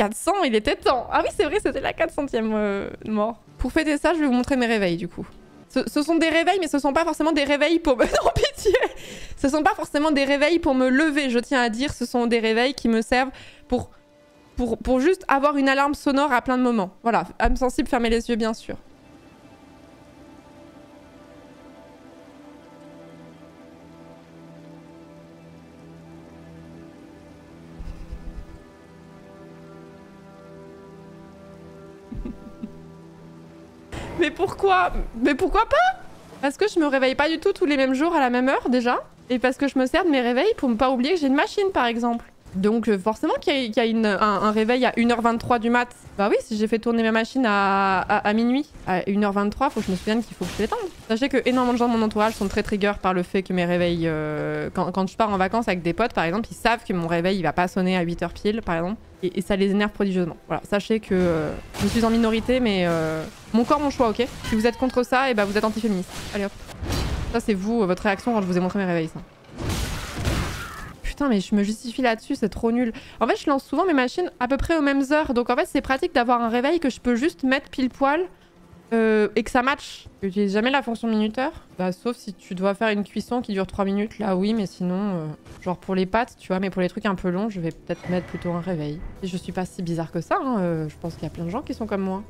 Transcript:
400, il était temps. Ah oui, c'est vrai, c'était la 400e mort. Pour fêter ça, je vais vous montrer mes réveils, du coup. Ce sont des réveils, mais ce sont pas forcément des réveils pour me... Non, pitié. Ce sont pas forcément des réveils pour me lever, je tiens à dire. Ce sont des réveils qui me servent pour juste avoir une alarme sonore à plein de moments. Voilà, âme sensible, fermez les yeux, bien sûr. Mais pourquoi? Mais pourquoi pas? Parce que je me réveille pas du tout tous les mêmes jours à la même heure, déjà. Et parce que je me sers de mes réveils pour ne pas oublier que j'ai une machine, par exemple. Donc forcément qu'il y a un réveil à 1h23 du mat. Bah oui, si j'ai fait tourner ma machine à minuit, à 1h23, faut que je me souvienne qu'il faut que je l'étende. Sachez que énormément de gens de mon entourage sont très triggers par le fait que mes réveils... quand je pars en vacances avec des potes, par exemple, ils savent que mon réveil, il va pas sonner à 8h pile, par exemple. Et ça les énerve prodigieusement. Voilà, sachez que je suis en minorité, mais mon corps, mon choix, ok? Si vous êtes contre ça, et bah vous êtes anti-féministe. Allez hop. Ça, c'est vous, votre réaction quand je vous ai montré mes réveils, ça. Putain, mais je me justifie là-dessus, c'est trop nul. En fait, je lance souvent mes machines à peu près aux mêmes heures. Donc en fait, c'est pratique d'avoir un réveil que je peux juste mettre pile poil et que ça matche. J'utilise jamais la fonction minuteur. Bah, sauf si tu dois faire une cuisson qui dure 3 minutes. Là, oui, mais sinon, genre pour les pâtes, tu vois, mais pour les trucs un peu longs, je vais peut-être mettre plutôt un réveil. Et je suis pas si bizarre que ça, hein. Je pense qu'il y a plein de gens qui sont comme moi.